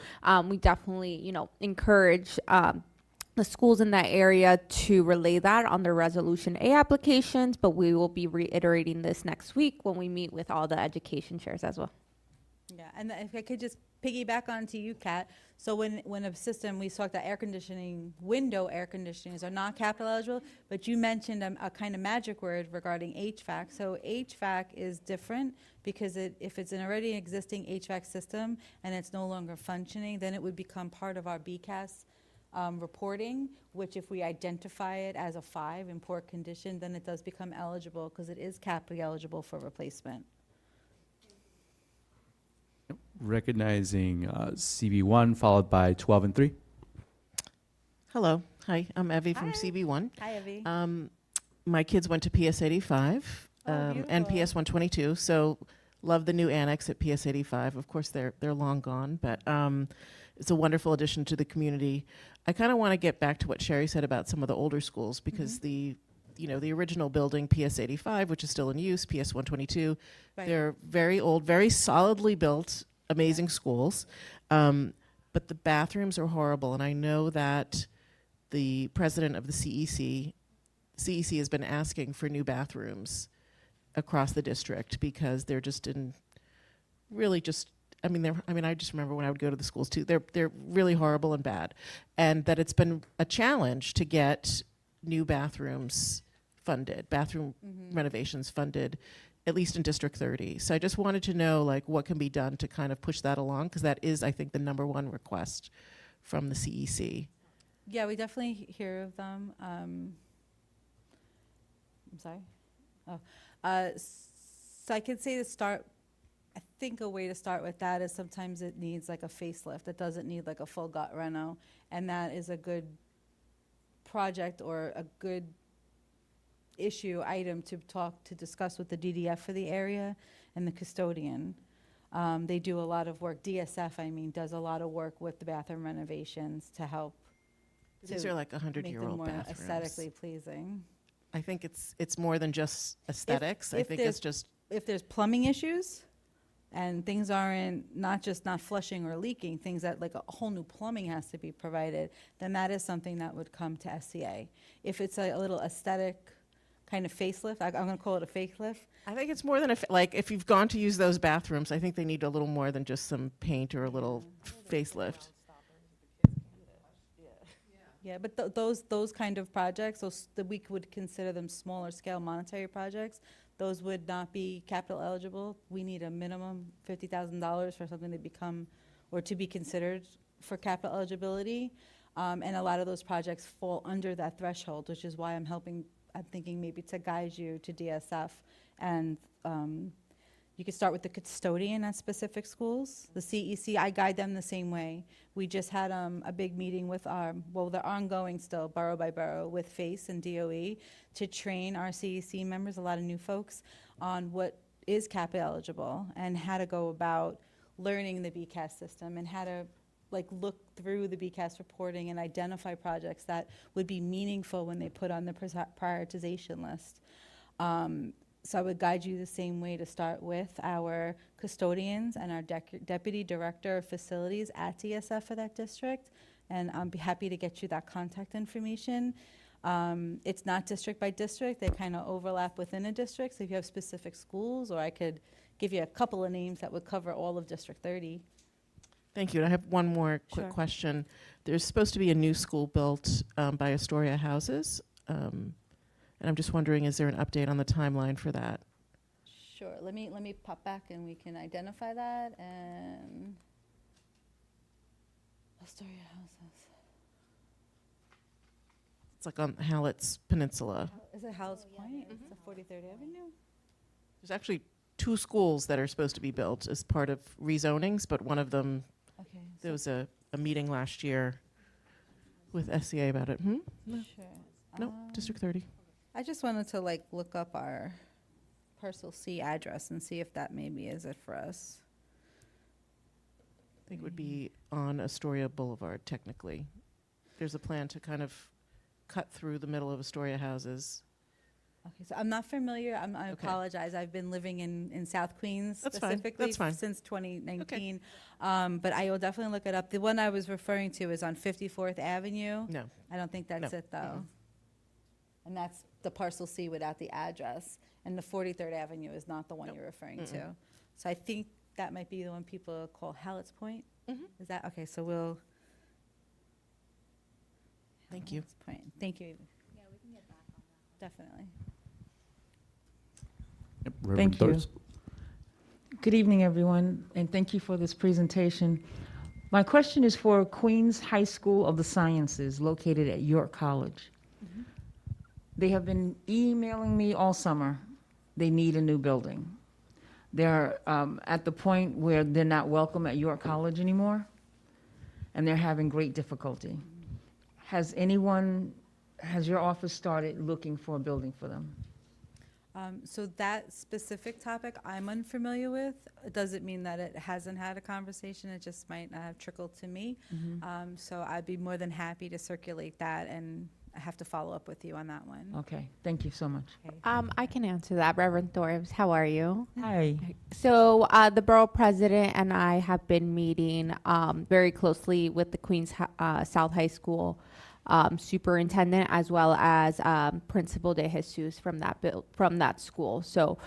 we definitely, encourage the schools in that area to relay that on their Resolution A applications, but we will be reiterating this next week when we meet with all the education chairs as well. Yeah, and if I could just piggyback onto you, Kat. So when a system, we talked that window air conditionings are not capital eligible, but you mentioned a kind of magic word regarding HVAC. So HVAC is different because if it's an already existing HVAC system and it's no longer functioning, then it would become part of our BCAS reporting, which if we identify it as a 5 in poor condition, then it does become eligible because it is capitally eligible for replacement. Recognizing CB1 followed by 12 and 3. Hello. Hi, I'm Evie from Hi. CB1. Hi, Evie. My kids went to PS 85 and beautiful. PS 122, so love the new annex at PS 85. Of course, they're long gone, but it's a wonderful addition to the community. I kind of want to get back to what Sherry said about some of the older schools, because the original building, PS 85, which is still in use, PS 122, Right. they're very old, very solidly built, amazing schools. But the bathrooms are horrible, and I know that the president of the CEC has been asking for new bathrooms across the district because they're just in really just, I just remember when I would go to the schools too, they're really horrible and bad. And that it's been a challenge to get new bathrooms funded, bathroom renovations funded, at least in District 30. So I just wanted to know like what can be done to kind of push that along, because that is, I think, the #1 request from the CEC. Yeah, we definitely hear of them. I'm sorry. Oh, so I could say to start. I think a way to start with that is sometimes it needs like a facelift. It doesn't need like a full gut reno, and that is a good project or a good item to discuss with the DDF for the area and the custodian. They do a lot of work. DSF, I mean, does a lot of work with the bathroom renovations to help. These to are like make them 100-year-old more bathrooms. aesthetically pleasing. I think it's more than just aesthetics. I if think there's- it's just If there's plumbing issues and things aren't, not just not flushing or leaking, things that like a whole new plumbing has to be provided, then that is something that would come to SCA. If it's a little aesthetic kind of facelift, I'm going to call it a facelift. I think it's more than like if you've gone to use those bathrooms, I think they need a little more than just some paint or a little facelift. Yeah, but those kind of projects, that we would consider them smaller scale monetary projects, those would not be capital eligible. We need a minimum $50,000 for something to become, or to be considered for capital eligibility. And a lot of those projects fall under that threshold, which is why I'm thinking maybe to guide you to DSF. And you could start with the custodian at specific schools. The CEC, I guide them the same way. We just had a big meeting with they're ongoing still, borough by borough, with FACE and DOE to train our CEC members, a lot of new folks, on what is capital eligible and how to go about learning the BCAS system and how to look through the BCAS reporting and identify projects that would be meaningful when they put on the prioritization list. So I would guide you the same way to start with our custodians and our deputy director of facilities at DSF for that district, and I'll be happy to get you that contact information. It's not district by district, they kind of overlap within a district, so if you have specific schools, or I could give you a couple of names that would cover all of District 30. Thank you. And I have one more quick Sure. question. There's supposed to be a new school built by Astoria Houses. And I'm just wondering, is there an update on the timeline for that? Sure, let me pop back and we can identify that, and Astoria Houses. It's like on Hallett's Peninsula. Is it Howells Point? It's the 43rd Avenue? There's actually 2 schools that are supposed to be built as part of rezonings, but one of them, Okay. there was a meeting last year with SCA about it. Sure. No, District 30. I just wanted to look up our parcel C address and see if that maybe is it for us. I think it would be on Astoria Boulevard, technically. There's a plan to kind of cut through the middle of Astoria Houses. Okay, so I'm not familiar. I Okay. apologize. I've been living in South Queens That's fine. specifically That's fine. since 2019. But I will definitely look it up. The one I was referring to is on 54th Avenue. No. I don't think that's No. it, though. And that's the parcel C without the address. And the 43rd Avenue is not the one Nope. you're referring to. So I think that might be the one people call Hallett's Point. Is that, okay, so we'll. Thank you. Hallett's Point. Thank you. Yeah, we can get back on that. Definitely. Yep, Reverend Thank you. Thorst. Good evening, everyone, and thank you for this presentation. My question is for Queens High School of the Sciences, located at York College. They have been emailing me all summer. They need a new building. They're at the point where they're not welcome at York College anymore, and they're having great difficulty. Has your office started looking for a building for them? So that specific topic I'm unfamiliar with. It doesn't mean that it hasn't had a conversation. It just might not have trickled to me. So I'd be more than happy to circulate that, and I have to follow up with you on that one. Okay, thank you so much. Okay. I can answer that, Reverend Thorbs. How are you? Hi. So the borough president and I have been meeting very closely with the Queens South High School superintendent, as well as Principal De Jesus from that school. So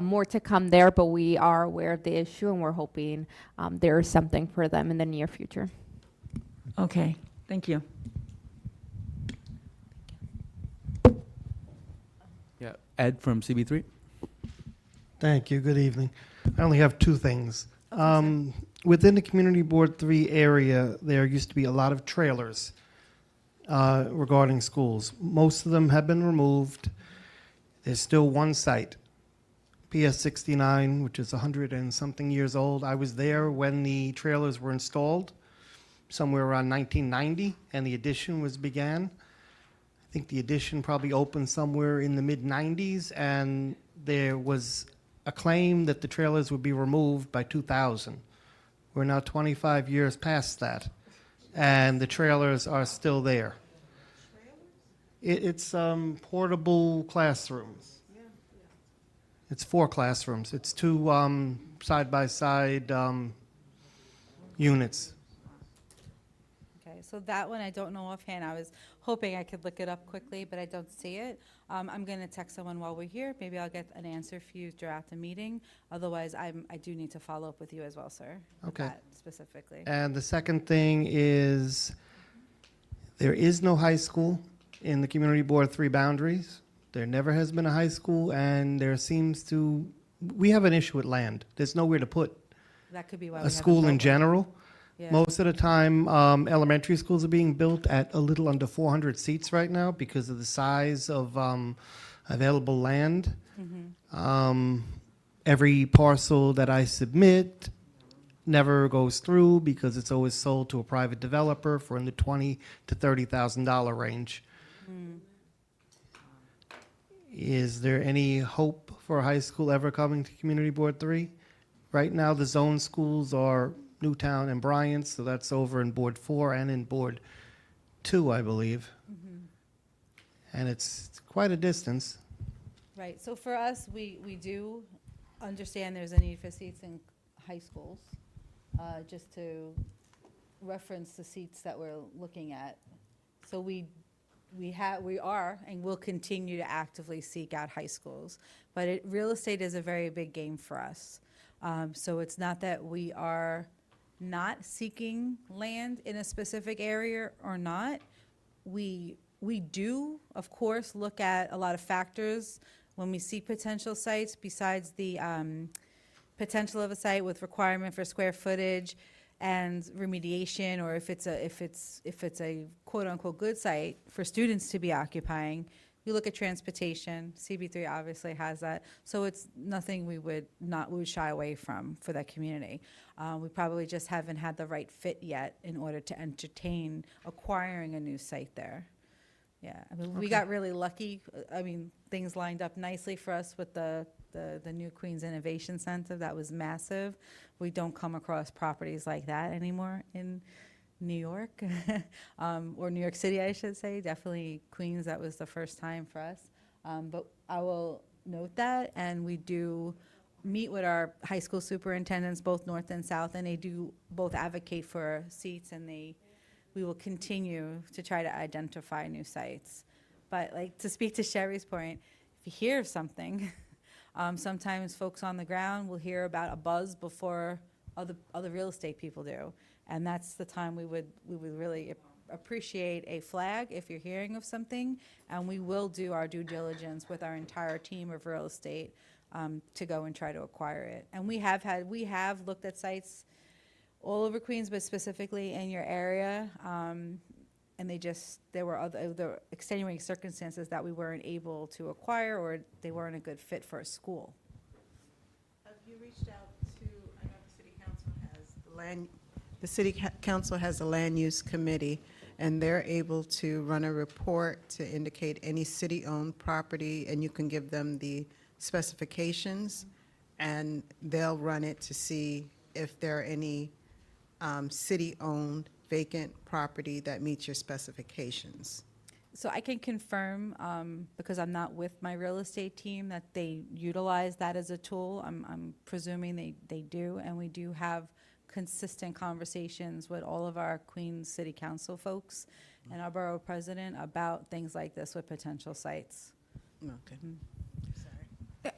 more to come there, but we are aware of the issue, and we're hoping there is something for them in the near future. Okay, thank you. Yeah, Ed from CB3. Thank you. Good evening. I only have two things. Within the Community Board 3 area, there used to be a lot of trailers regarding schools. Most of them have been removed. There's still one site, PS 69, which is 100 and something years old. I was there when the trailers were installed, somewhere around 1990, and the addition began. I think the addition probably opened somewhere in the mid-90s, and there was a claim that the trailers would be removed by 2000. We're now 25 years past that, and the trailers are still there. It's portable classrooms. It's 4 classrooms. It's 2 side-by-side units. Okay, so that one I don't know offhand. I was hoping I could look it up quickly, but I don't see it. I'm going to text someone while we're here. Maybe I'll get an answer for you throughout the meeting. Otherwise, I do need to follow up with you as well, sir. with Okay. that specifically. And the second thing is, there is no high school in the Community Board 3 boundaries. There never has been a high school, and we have an issue with land. There's nowhere to put That could be why we a haven't school in built one. general. Yeah. Most of the time, elementary schools are being built at a little under 400 seats right now because of the size of available land. Every parcel that I submit never goes through because it's always sold to a private developer for in the $20,000 to $30,000 range. Is there any hope for a high school ever coming to Community Board 3? Right now, the zone schools are Newtown and Bryant, so that's over in Board 4 and in Board 2, I believe. And it's quite a distance. Right, so for us, we do understand there's a need for seats in high schools. Just to reference the seats that we're looking at. So we are and will continue to actively seek out high schools. But real estate is a very big game for us. So it's not that we are not seeking land in a specific area or not. We do, of course, look at a lot of factors when we see potential sites besides the potential of a site with requirement for square footage and remediation, or if it's a quote unquote good site for students to be occupying. We look at transportation. CB3 obviously has that, so it's nothing we would shy away from for that community. We probably just haven't had the right fit yet in order to entertain acquiring a new site there. Yeah, I mean, we got really lucky. I mean, things lined up nicely for us with the new Queens Innovation Center. That was massive. We don't come across properties like that anymore in New York, or New York City, I should say. Definitely Queens, that was the first time for us. But I will note that, and we do meet with our high school superintendents, both north and south, and they do both advocate for seats, and we will continue to try to identify new sites. But like, to speak to Sherry's point, if you hear of something, sometimes folks on the ground will hear about a buzz before other real estate people do. And that's the time we would really appreciate a flag if you're hearing of something. And we will do our due diligence with our entire team of real estate to go and try to acquire it. And we have looked at sites all over Queens, but specifically in your area. And there were other extenuating circumstances that we weren't able to acquire, or they weren't a good fit for a school. Have you reached out to, I know the city council has a land use committee, and they're able to run a report to indicate any city-owned property, and you can give them the specifications, and they'll run it to see if there are any city-owned vacant property that meets your specifications. So I can confirm, because I'm not with my real estate team, that they utilize that as a tool. I'm presuming they do, and we do have consistent conversations with all of our Queens City Council folks and our borough president about things like this with potential sites. Okay. Sorry.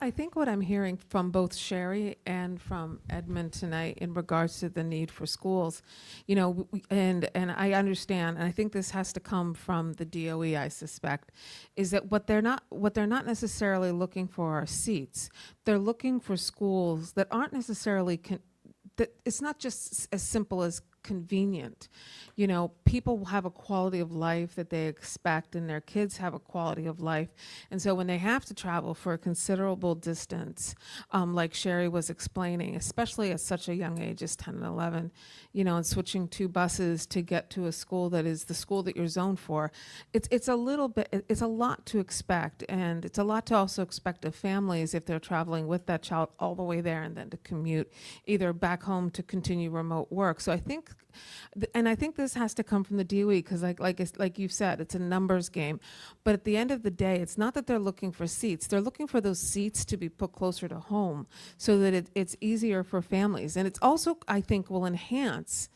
I think what I'm hearing from both Sherry and from Edmund tonight in regards to the need for schools, you know, and I understand, and I think this has to come from the DOE, I suspect, is that what they're not necessarily looking for are seats. They're looking for schools that aren't necessarily that it's not just as simple as convenient. You know, people have a quality of life that they expect, and their kids have a quality of life. And so when they have to travel for a considerable distance, like Sherry was explaining, especially at such a young age as 10 and 11, you know, and switching 2 buses to get to a school that is the school that you're zoned for, it's a little bit, it's a lot to expect. And it's a lot to also expect of families if they're traveling with that child all the way there and then to commute either back home to continue remote work. So I think, and I think this has to come from the DOE because like you've said, it's a numbers game. But at the end of the day, it's not that they're looking for seats. They're looking for those seats to be put closer to home so that it's easier for families. And it's also, I think, will enhance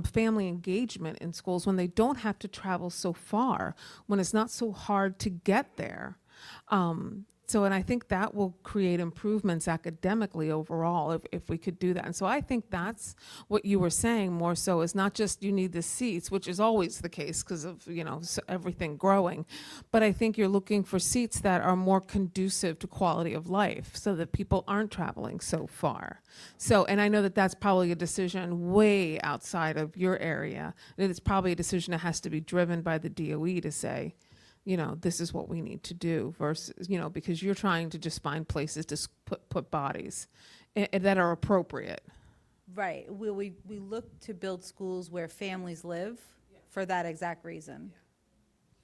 family engagement in schools when they don't have to travel so far, when it's not so hard to get there. And I think that will create improvements academically overall if we could do that. And so I think that's what you were saying more so is not just you need the seats, which is always the case because of, you know, everything growing. But I think you're looking for seats that are more conducive to quality of life so that people aren't traveling so far. So, and I know that that's probably a decision way outside of your area. That it's probably a decision that has to be driven by the DOE to say, you know, this is what we need to do versus, you know, because you're trying to just find places to put bodies that are appropriate. Right. We look to build schools where families live for that exact reason.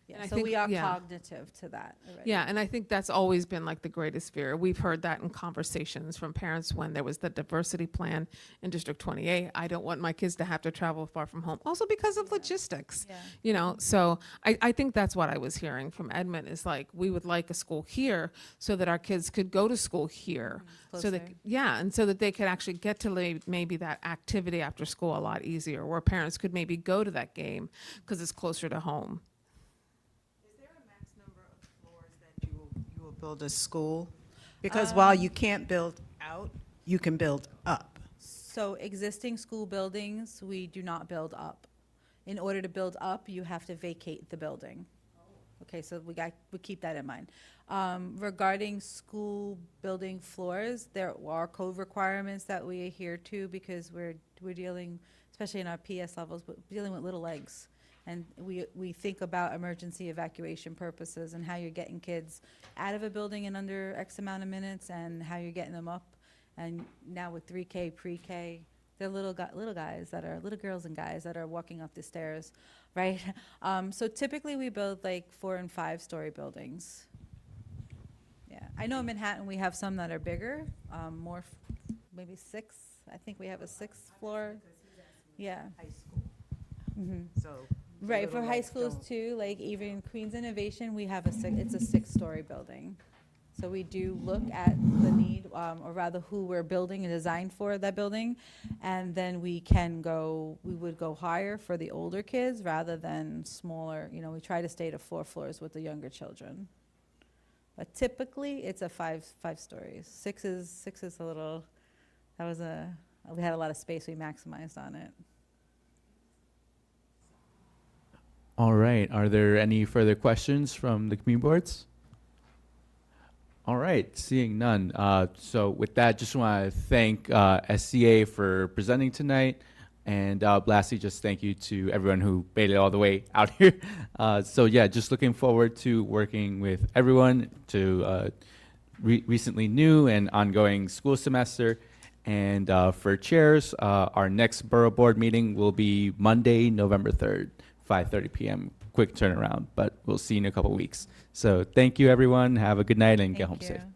And I So think- we are yeah. cognitive to that already. Yeah, and I think that's always been like the greatest fear. We've heard that in conversations from parents when there was the diversity plan in District 28. I don't want my kids to have to travel far from home. Also because of logistics, Yeah. you know. So I think that's what I was hearing from Edmund is like, we would like a school here so that our kids could go to school here. So that, Closer. yeah, and so that they could actually get to maybe that activity after school a lot easier, where parents could maybe go to that game because it's closer to home. Is there a max number of floors that you will build a school? Because while you can't build out, you can build up. So existing school buildings, we do not build up. In order to build up, you have to vacate the building. Okay, so we keep that in mind. Regarding school building floors, there are code requirements that we adhere to because we're dealing, especially in our PS levels, but dealing with little legs. And we think about emergency evacuation purposes and how you're getting kids out of a building in under X amount of minutes and how you're getting them up. And now with 3K, pre-K, they're little guys that are, little girls and guys that are walking up the stairs, right? So typically we build like 4 and 5 story buildings. Yeah, I know in Manhattan we have some that are bigger, maybe 6. I think we have a 6th floor. Yeah. High school. Mhm. So. Right, for little high legs schools don't- too, like even Queens Innovation, we have it's a 6-story building. So we do look at the need, or rather who we're building and designed for that building. And then we would go higher for the older kids rather than smaller. You know, we try to stay to 4 floors with the younger children. But typically, it's a 5 stories. 6 is a little, we had a lot of space, we maximized on it. All right. Are there any further questions from the community boards? All right. Seeing none. So with that, just want to thank SCA for presenting tonight. And lastly, just thank you to everyone who made it all the way out here. So yeah, just looking forward to working with everyone to recently new and ongoing school semester. And for chairs, our next borough board meeting will be Monday, November 3rd. 5:30 p.m. Quick turnaround, but we'll see you in a couple weeks. So thank you, everyone. Have a good night and get home Thank safe. you.